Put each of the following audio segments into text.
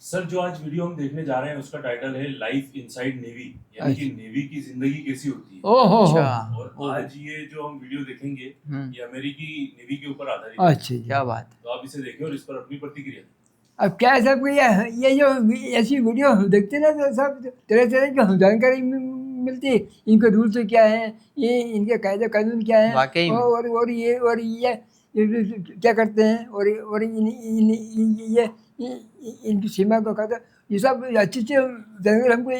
Sir जो आज video हम देखने जा रहे हैं उसका टाइटल है लाइफ इनसाइड नेवी, यानी कि नेवी की जिंदगी कैसी होती है। ओहो और आज ये जो हम वीडियो देखेंगे ये अमेरिकी नेवी के ऊपर आधारित है। अच्छा, क्या बात। तो आप इसे देखें और इस पर अपनी प्रतिक्रिया दें। अब क्या है सब ये जो ऐसी वीडियो देखते ना तो सब तरह तरह की जानकारी मिलती है। इनके रूल्स क्या हैं, ये इनके कायदे कानून क्या हैं, वाकई में। और ये क्या करते हैं, और ये इनकी सीमा को कहते, ये सब अच्छी जानकारी हमको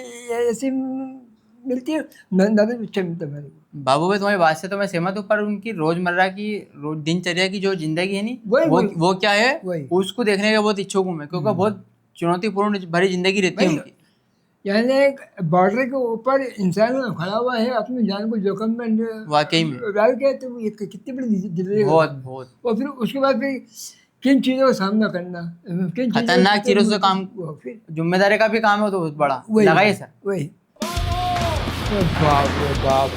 ऐसी मिलती है, नॉलेज अच्छा मिलता है मेरे को। बाबू भाई तुम्हारी बात से तो मैं सहमत हूँ, पर उनकी रोजमर्रा की दिनचर्या की जो जिंदगी है नी वो क्या है, उसको देखने का बहुत इच्छुक हूँ मैं, क्योंकि बहुत चुनौतीपूर्ण भरी जिंदगी रहती है उनकी। यानी एक बॉर्डर के ऊपर इंसान खड़ा हुआ है, अपनी जान को जोखिम में वाकई में डाल के, तो ये कितनी बड़ी जिंदगी। बहुत और फिर उसके बाद फिर किन चीज़ों का सामना करना, किन खतरनाक चीजों से काम, जिम्मेदारी का भी काम है तो बहुत बड़ा लगाइए सर। वही बाप रे बाप,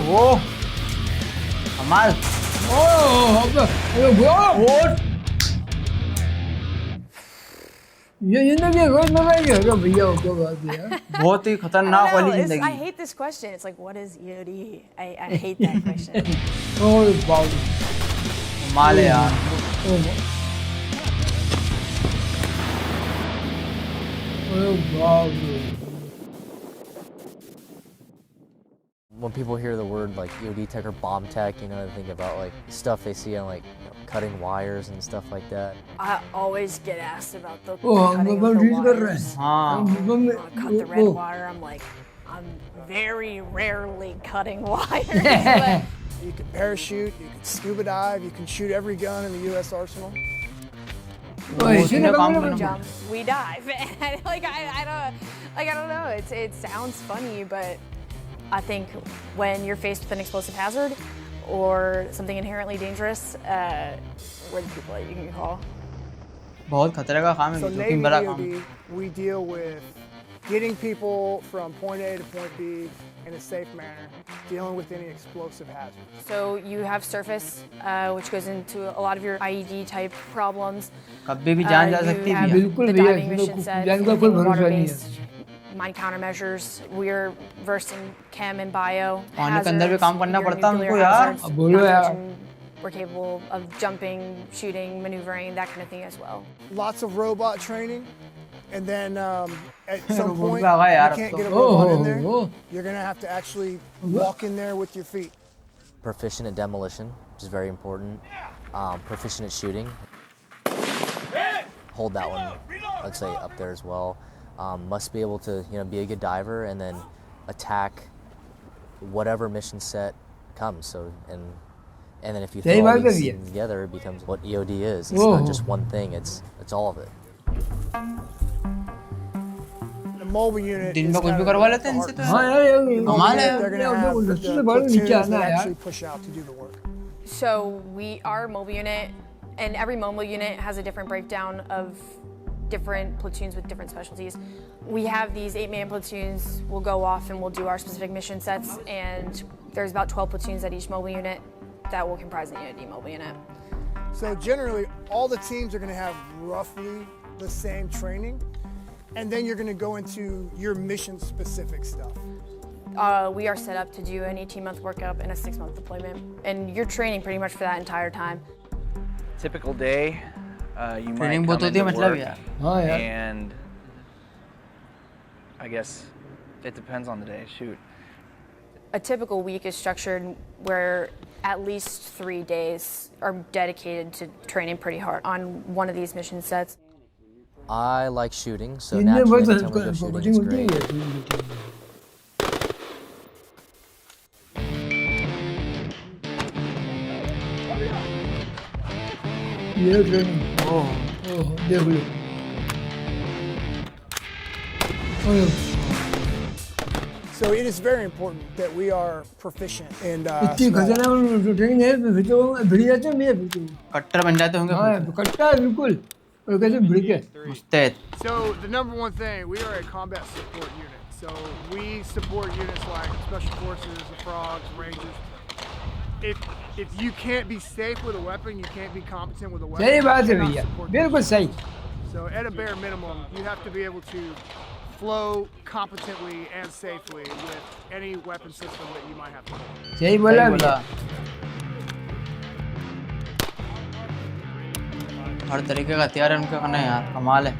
वो कमाल। ये जिंदगी रोजमर्रा की है भैया, क्या बात है यार। बहुत ही खतरनाक वाली जिंदगी। I hate this question. It's like, what is EOD? I hate that question. ओह बाप, कमाल है यार। When people hear the word like EOD tech or bomb tech, you know, they think about like stuff they see on like cutting wires and stuff like that. I always get asked about the cutting of the wires. Cut the red wire. I'm like, I'm very rarely cutting wires. But you can parachute, you can scuba dive, you can shoot every gun in the U.S. arsenal. jump, we dive. And I don't know. It sounds funny, but I think when you're faced with an explosive hazard or something inherently dangerous, we're the people that you can call. बहुत खतरे का काम है, So जोखिम भरा काम। Navy EOD, we deal with getting people from point A to point B in a safe manner, dealing with any explosive hazards. So you have surface, which goes into a lot of your IED type problems. कभी भी जान जा सकती है। बिल्कुल the भैया, diving mission set, जान का कोई भरोसा नहीं है। water-based mine countermeasures. We're versed in chem and bio. पानी के अंदर भी काम करना your पड़ता है nuclear हमको यार। hazards, अब बोलो not to यार। mention we're capable of jumping, shooting, maneuvering, that kind of thing as well. Lots of robot training, and then at some Robot point भी आ गया यार you अब can't तो। get a robot in there. You're gonna have to actually walk in there with your feet. Proficient at demolition, which is very important. Proficient at shooting. Hold that one, I'd say, up there as well. Must be able to, be a good diver and then attack whatever mission set comes. So and then if you throw all these things together, it becomes what EOD is. It's not just one thing. It's all of it. The mobile unit दिन is में कुछ kind भी of करवा the लेते हैं इनसे तो heart. हाँ यार। यार, कमाल है। They're gonna have the platoons that actually push out to do the work. So our mobile unit, and every mobile unit has a different breakdown of different platoons with different specialties. We have these 8-man platoons. We'll go off and we'll do our specific mission sets, and there's about 12 platoons at each mobile unit that will comprise the EOD mobile unit. So generally, all the teams are going to have roughly the same training, and then you're going to go into your mission-specific stuff. We are set up to do an 18-month workup and a 6-month deployment, and you're training pretty much for that entire time. Typical day, you might training come बहुत होती है into मतलब work, यार। हाँ यार। and I guess it depends on the day. Shoot. A typical week is structured where at least 3 days are dedicated to training pretty hard on one of these mission sets. I like shooting, so इनमें naturally बहुत anytime we go shooting is होती great. है। ये training, ओह देख लो। So it is very important that we are proficient in इतनी small खतरनाक training है, फिर तो भिड़ जाते हैं मैं, फिर तो कट्टर बन जाते होंगे। हाँ कट्टा है बिल्कुल, और कैसे भिड़ के। मुस्तैद। So the number one thing, we are a combat support unit. So we support units like Special Forces, the Frogs, Rangers. if you can't be safe with a weapon, you can't be competent with a weapon. सही बात है you cannot भैया, support बिल्कुल this. सही. So at a bare minimum, you have to be able to flow competently and safely with any weapon system that you might have to hold. सही बोला भैया. हर तरीके का हथियार है उनके करना यार, कमाल है.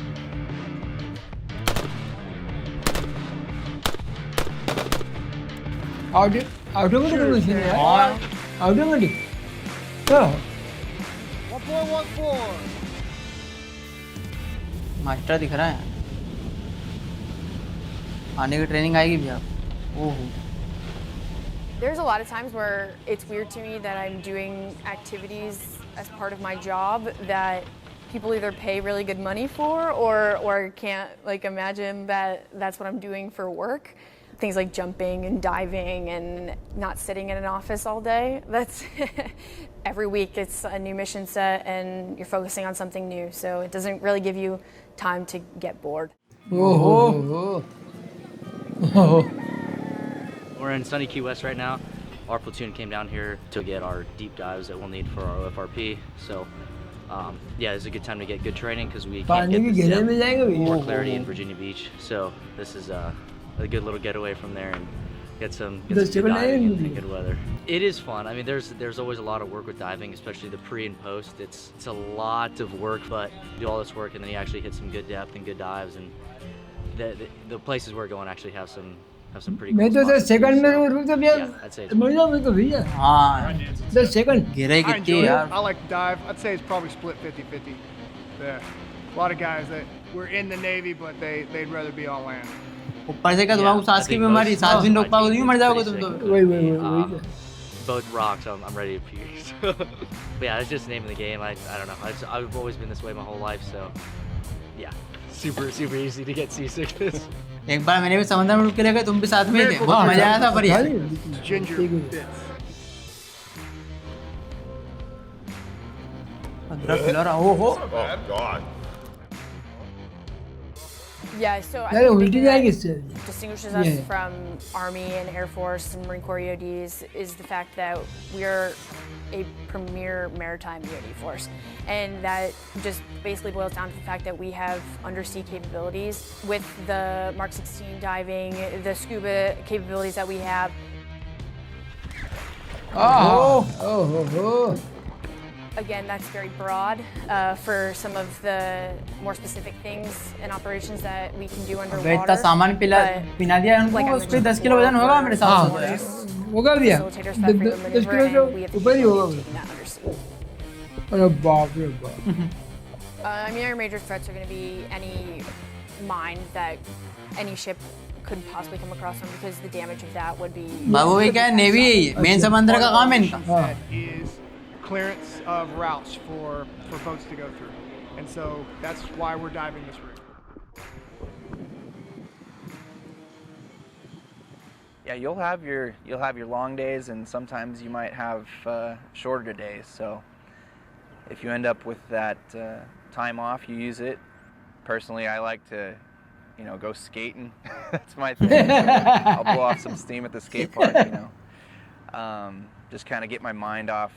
ऑटोमेटिक मशीन है. ऑटोमेटिक. तो 1414. मास्टर दिख रहा है. आने की ट्रेनिंग आएगी भैया. ओहो. There's a lot of times where it's weird to me that I'm doing activities as part of my job that people either pay really good money for or can't like imagine that that's what I'm doing for work. Things like jumping and diving and not sitting in an office all day. That's every week it's a new mission set and you're focusing on something new. So it doesn't really give you time to get bored. We're in sunny Key West right now. Our platoon came down here to get our deep dives that we'll need for our OFRP. So yeah, it's a good time to get good training because we can't get this more clarity in Virginia Beach. So this is a good little getaway from there and get some good diving and good weather. It is fun. I mean, there's always a lot of work with diving, especially the pre and post. It's a lot of work, but you do all this work and then you actually hit some good depth and good dives, and the places we're going actually have some pretty cool मैं तो 10 second में रुक तो भैया. Yeah, I'd say it's मजा में तो भैया. हाँ. 10 सेकंड. गिरे I कितनी enjoy it. यार. I like to dive. I'd say it's probably split 50-50. Yeah. A lot of guys that were in the Navy, but they'd rather be on land. ऊपर से क्या तुम्हारा सांस की बीमारी, सांस भी रोक पाओगे नहीं, मर जाओगे तुम तो. वही. Both rocks, I'm ready to puke. But yeah, it's just the name of the game. I don't know. I've always been this way my whole life, so yeah, super easy to get seasickness. एक बार मैंने भी समुद्र में डूब के गए, तुम भी साथ में थे, बहुत मजा आया था. पर यार Ginger bits. अदरक खिला रहा. ओहो. Yeah, so I यार think the उल्टी thing जाएगी that इससे. distinguishes us from Army and Air Force and Marine Corps EODs is the fact that we are a premier maritime EOD force. And that just basically boils down to the fact that we have undersea capabilities with the Mark 16 diving, the scuba capabilities that we have. Again, that's very broad for some of the more specific things and operations that we can do underwater. इतना सामान पिला दिया उनको, उस पे 10 kilo वजन होगा मेरे साथ. होगा भैया. Facilitators for that freedom 10 maneuver, kilo and we have तो the ऊपर ही होगा. capability of taking that undersea. अरे बाप रे बाप. I mean, our major threats are going to be any mine that any ship could possibly come across them, because the damage of that would be. बाबू ये क्या है, navy है ये, main समंदर का काम है इनका. That is clearance of routes for boats to go through, and so that's why we're diving this rig. Yeah, you'll have your long days, and sometimes you might have shorter days. So if you end up with that time off, you use it. Personally, I like to, go skating. That's my thing. I'll blow off some steam at the skate park. Just kind of get my mind off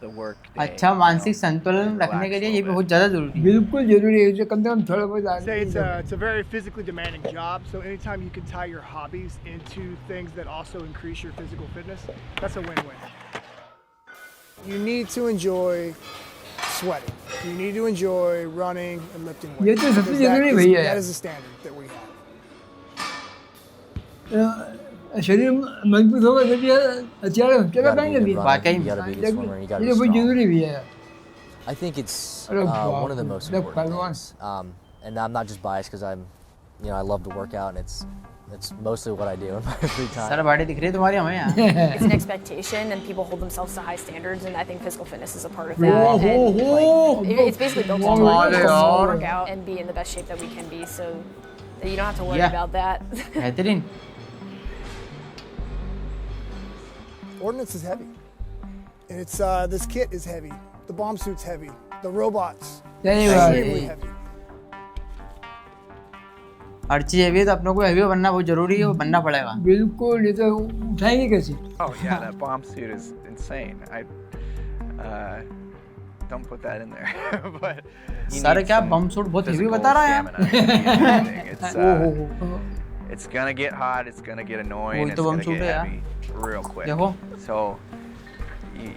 the work day. अच्छा मानसिक संतुलन रखने के लिए ये बहुत ज़्यादा ज़रूरी है. बिल्कुल जरूरी है. जो कम से कम थोड़ा बहुत. Say it's a very physically demanding job, so anytime you can tie your hobbies into things that also increase your physical fitness, that's a win-win. You need to enjoy sweating. You need to enjoy running and lifting weights. ये तो सबसे जरूरी भैया. That is the standard that we have. शरीर मजबूत होगा तभी हथियार चला पाएंगे भी. You gotta be a good swimmer. You gotta be ये बहुत strong. जरूरी भी है. I think it's Hello, one of the most Look, important Padawan. things. And I'm not just biased because I love to work out, and it's mostly what I do in my free time. Sir body दिख रही है तुम्हारी हमें यार. It's an expectation, and people hold themselves to high standards, and I think physical fitness is a part of that. And it's basically built to work out and be in the best shape that we can be, so that you don't have to worry about that. बेहतरीन. Ordnance is heavy, and it's this kit is heavy. The bomb suit's heavy. The robots सही बात extremely है. heavy. हर चीज heavy है तो अपने को heavy बनना बहुत जरूरी है, वो बनना पड़ेगा। बिल्कुल, नहीं तो उठाएंगे कैसे? Oh yeah, that bomb suit is insane. Don't put that in there. But you sir need क्या some बम सूट बहुत हैवी physical बता रहा है stamina. It's gonna get hot. It's gonna get annoying. वही It's तो बम gonna सूट get है यार। heavy real quick. देखो So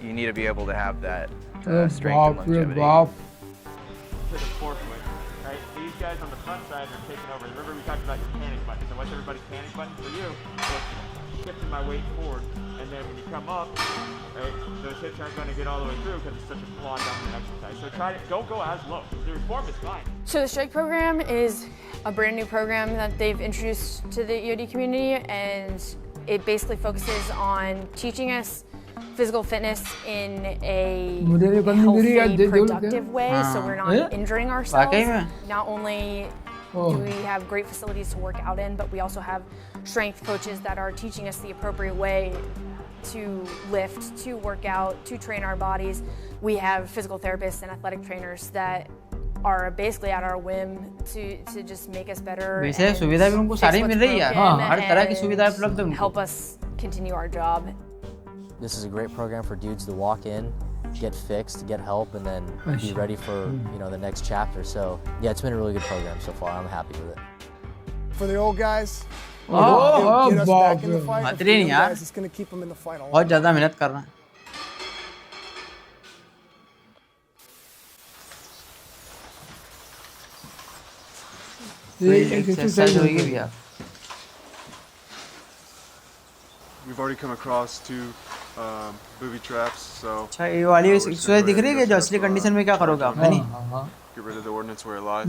you need to be able to have that strength and बाप रे longevity. बाप। to the forklift, right? These guys on the front side are taking over. Remember we talked about your panic button. So what's everybody's panic button for you? It's shifting my weight forward. And then when you come up, right, those hips aren't going to get all the way through because it's such a quad dominant exercise. So don't go as low. The reform is fine. So the strike program is a brand new program that they've introduced to the EOD community, and it basically focuses on teaching us physical fitness in a healthy, productive way, so we're not injuring ourselves. Not only do we have great facilities to work out in, but we also have strength coaches that are teaching us the appropriate way to lift, to work out, to train our bodies. We have physical therapists and athletic trainers that are basically at our whim to just make us better. वैसे सुविधा भी उनको सारी मिल रही है, हर तरह की सुविधा उपलब्ध है उनको। Help us continue our job. This is a great program for dudes to walk in, get fixed, get help, and then be ready for the next chapter. So yeah, it's been a really good program so far. I'm happy with it. For the old guys, oh, get us back in the fight. And for the young guys, it's going to keep them in the fight a lot. बहुत ज़्यादा मेहनत कर रहा है। Exercise होगी भैया। We've already come across two booby traps, so अच्छा ये वाली एक्सरसाइज दिख रही है जो असली कंडीशन में क्या करोगे आप, है नहीं? get rid of the ordnance where it lies.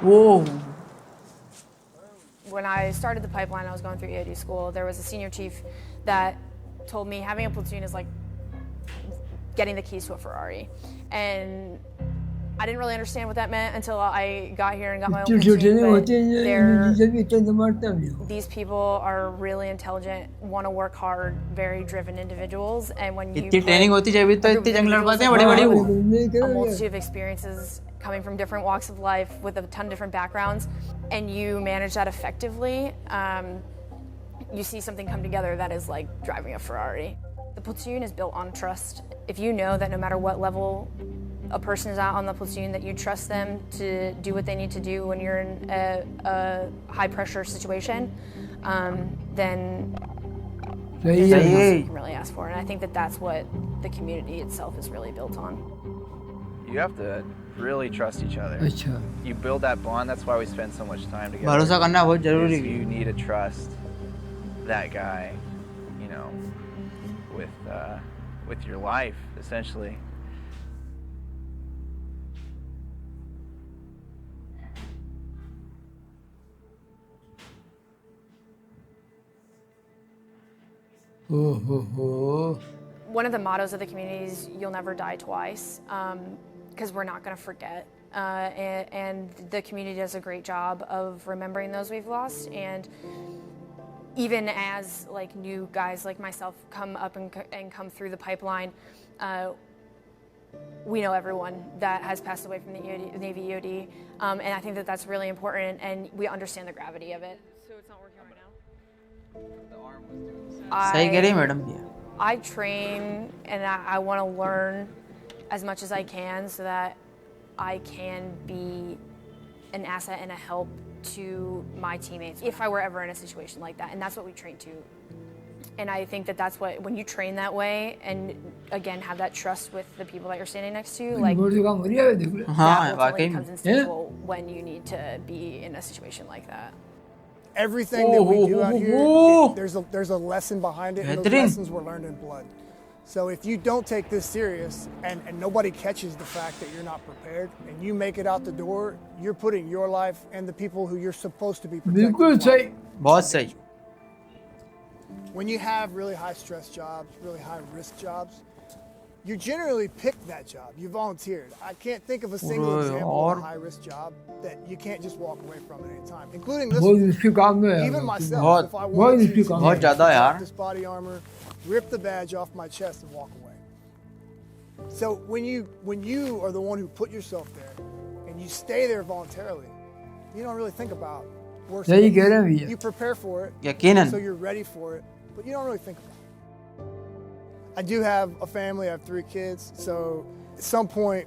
Whoa. When I started the pipeline, I was going through EOD school. There was a senior chief that told me having a platoon is like getting the keys to a Ferrari. And I didn't really understand what that meant until I got here and got my own platoon. These people are really intelligent, want to work hard, very driven individuals. And when you इतनी training होती जाए तो इतनी जंग लड़ पाते हैं बड़ी-बड़ी वो। A multitude of experiences coming from different walks of life with a ton of different backgrounds, and you manage that effectively, you see something come together that is like driving a Ferrari. The platoon is built on trust. If you know that no matter what level a person is at on the platoon, that you trust them to do what they need to do when you're in a high pressure situation, then there's nothing else you can really ask for. And I think that that's what the community itself is really built on. You have to really trust each other. You build that bond. That's why we spend so much time together. भरोसा करना बहुत जरूरी है। You need to trust that guy, with your life, essentially. One of the mottos of the community is "You'll never die twice," because we're not going to forget. And the community does a great job of remembering those we've lost. And even as like new guys like myself come up and come through the pipeline, we know everyone that has passed away from the Navy EOD, and I think that that's really important, and we understand the gravity of it. So it's not working right now. सही कह रही madam भैया। I train and I want to learn as much as I can so that I can be an asset and a help to my teammates if I were ever in a situation like that. And that's what we train to. And I think that that's what, when you train that way and again have that trust with the people that you're standing next to, like that ultimately comes instinctual when you need to be in a situation like that. Everything that we do out here, there's a lesson behind it, and those lessons were learned in blood. So if you don't take this serious and nobody catches the fact that you're not prepared and you make it out the door, you're putting your life and the people who you're supposed to be protecting. बहुत सही। When you have really high stress jobs, really high risk jobs, you generally pick that job. You volunteered. I can't think of a single example of a high risk job that you can't just walk away from at any time, including this one. Even myself, if I wanted to take off this body armor, rip the badge off my chest and walk away. So when you are the one who put yourself there and you stay there voluntarily, you don't really think about worst सही case. कह रहे हैं भैया You prepare for it, यकीनन so you're ready for it, but you don't really think about it. I do have a family. I have 3 kids, so at some point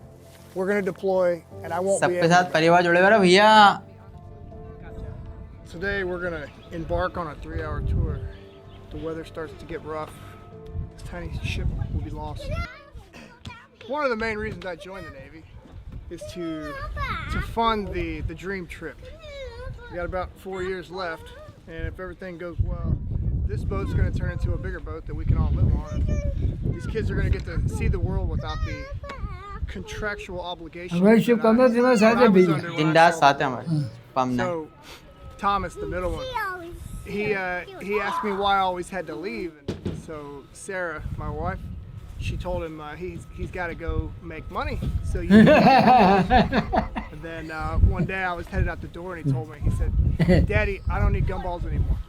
we're going to deploy, and I won't be सबके able साथ परिवार जुड़ेगा ना भैया. Today we're going to embark on a 3-hour tour. The weather starts to get rough. This tiny ship will be lost. One of the main reasons I joined the Navy is to fund the dream trip. We got about 4 years left, and if everything goes well, this boat's going to turn into a bigger boat that we can all live on. These kids are going to get to see the world without the contractual obligation हमारी शुभकामना तुम्हारे साथ है भैया दिन रात साथ है हमारे पामना. So Thomas, the middle one, he asked me why I always had to leave, and so Sarah, my wife, she told him he's got to go make money. So you and then one day I was headed out the door and he told me, he said, "Daddy, I don't need gumballs anymore."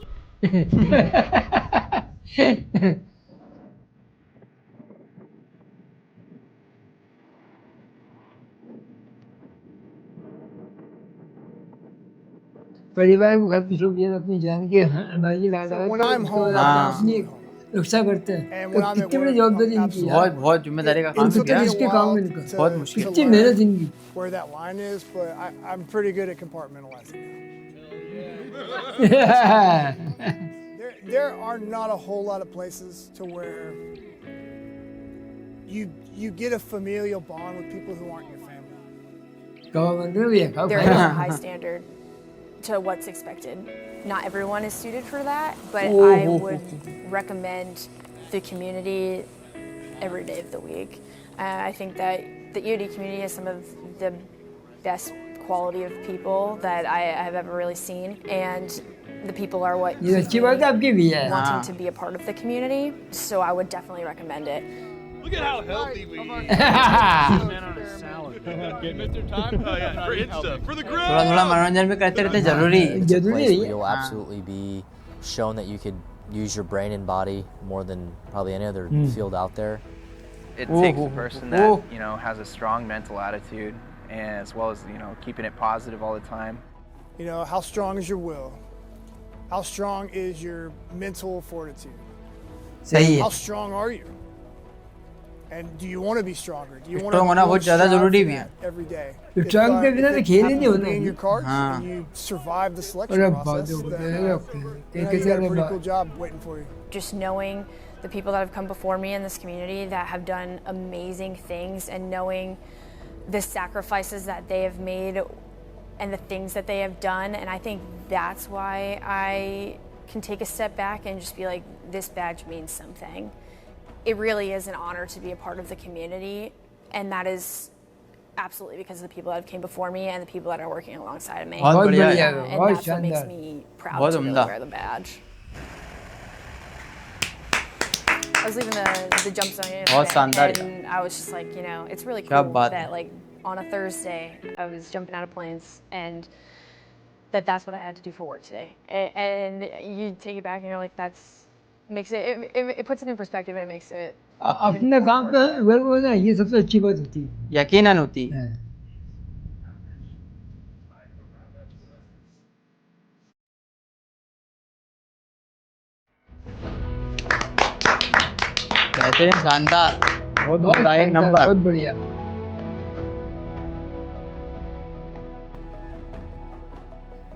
परिवार को घर पे छोड़ दिया अपनी जान के हमारी लाडा When I'm home, अपनी रक्षा करते हैं तो कितनी बड़ी जवाबदारी इनकी है बहुत बहुत जिम्मेदारी का काम It took किया. me a इसके while काम इनका to- बहुत to मुश्किल. कितनी learn मेहनत इनकी where that line is, but I'm pretty good at compartmentalizing. There are not a whole lot of places to where you get a familial bond with people who aren't your family. Government भी है There is a high standard to what's expected. Not everyone is suited for that, but I would recommend the community every day of the week. I think that the EOD community has some of the best quality of people that I have ever really seen, and the people are what ये अच्छी बात है आपकी भी है wanting to be a part of the community. So I would definitely recommend it. Look at how healthy we eat. Man on a salad. Get Mr. Time? Oh yeah, for Insta, for the grill. थोड़ा थोड़ा मनोरंजन भी करते रहते जरूरी. It's a जरूरी place है where ये you'll absolutely be shown that you could use your brain and body more than probably any other field out there. It takes a person that has a strong mental attitude, and as well as keeping it positive all the time. How strong is your will? How strong is your mental fortitude? सही है. How strong are you? And do you want to be stronger? Do you want Strong होना बहुत ज़्यादा ज़रूरी भी है. every day? Strong के बिना तो खेल ही नहीं होना. In your cards, हाँ. and you survive the selection अरे process. बात Then, है you got a pretty cool job waiting for you. Just knowing the people that have come before me in this community that have done amazing things, and knowing the sacrifices that they have made and the things that they have done, and I think that's why I can take a step back and just be like, this badge means something. It really is an honor to be a part of the community, and that is absolutely because of the people that came before me and the people that are working alongside of me. बहुत बढ़िया है. And that's what makes me proud बहुत to really उम्दा. wear the badge. I was leaving the jump zone बहुत शानदार है. and I was just like, it's really क्या cool बात that है. like on a Thursday I was jumping out of planes, and that's what I had to do for work today. And you take it back and you're like, makes it puts it in perspective, and it makes it अपने काम पे work होना ये सबसे अच्छी बात होती है यकीनन होती है. बेहतरीन, शानदार, बहुत एक नंबर. बहुत बढ़िया.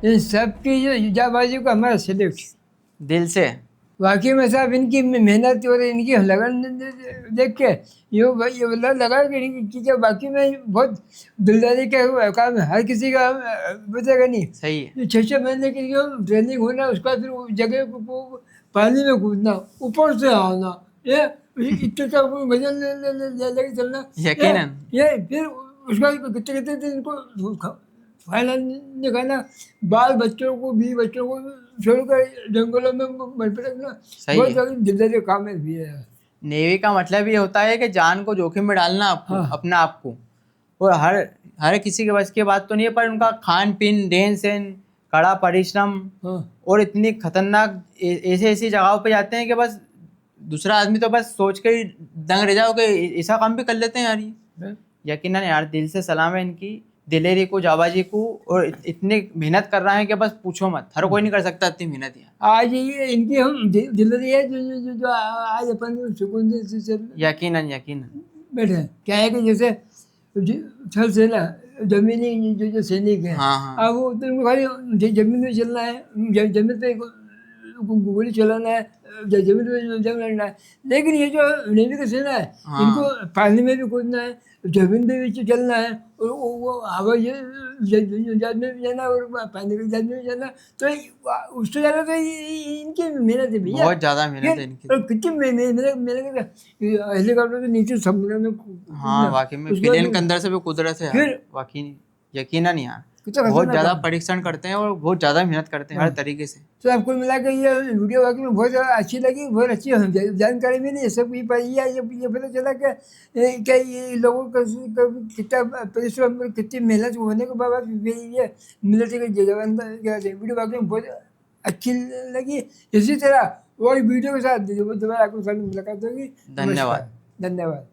इन सब की जो जाबाजी को हमारा सैल्यूट दिल से. वाकई में साहब इनकी मेहनत और इनकी लगन देख के ये लगा कि क्या बाकी में बहुत दिलदारी का काम है. हर किसी का बचेगा नहीं. सही है. 6 महीने की जो ट्रेनिंग होना, उसका फिर उस जगह को पानी में कूदना, ऊपर से आना, ये इतने का वजन लेके चलना, यकीनन. ये फिर उसका कितने कितने दिन इनको फाइनल निकालना, बाल बच्चों को छोड़कर जंगलों में मर रखना, बहुत सारी दिलदारी काम है भी है. नेवी का मतलब ये होता है कि जान को जोखिम में डालना आपको, अपने आप को. और हर किसी के बस की बात तो नहीं है, पर उनका खान पीन, रहन सहन, कड़ा परिश्रम, और इतनी खतरनाक ऐसी जगहों पे जाते हैं कि बस दूसरा आदमी तो बस सोच के ही दंग रह जाओ कि ऐसा काम भी कर लेते हैं यार ये। यकीनन यार दिल से सलाम है इनकी दिलेरी को, जाबाजी को, और इतनी मेहनत कर रहा है कि बस पूछो मत, हर कोई नहीं कर सकता इतनी मेहनत यार। आज ये इनकी हम दिलेरी है जो आज अपन सुकून से यकीनन यकीनन बैठे हैं। क्या है कि जैसे थल सेना जमीनी जो सैनिक है, हाँ। अब वो तो उनको खाली जमीन में चलना है, जमीन पे गोली चलाना है, जमीन पे जंग लड़ना है। लेकिन ये जो नेवी का सेना है, हाँ। इनको पानी में भी कूदना है, जमीन पे भी चलना है, और वो हवाई जहाज में भी जाना और पानी के जहाज में भी जाना। तो उससे ज़्यादा तो इनकी मेहनत है भैया, बहुत ज़्यादा मेहनत है इनकी। और कितनी मेहनत हेलीकॉप्टर के नीचे समुद्र में हाँ वाकई में प्लेन के अंदर से भी कुदरत है यार, वाकई यकीनन यार बहुत ज़्यादा परीक्षण करते हैं और बहुत ज़्यादा मेहनत करते हैं हर तरीके से। तो आपको मिला के ये वीडियो वाकई में बहुत अच्छी लगी, बहुत अच्छी जानकारी मिली। ये सब ये पता चला कि ये लोगों का कितना परिश्रम, कितनी मेहनत होने के बाद ये मिलिट्री के जवान वीडियो वाकई में बहुत अच्छी लगी। इसी तरह और वीडियो के साथ दोबारा आपको मुलाकात होगी। धन्यवाद। धन्यवाद।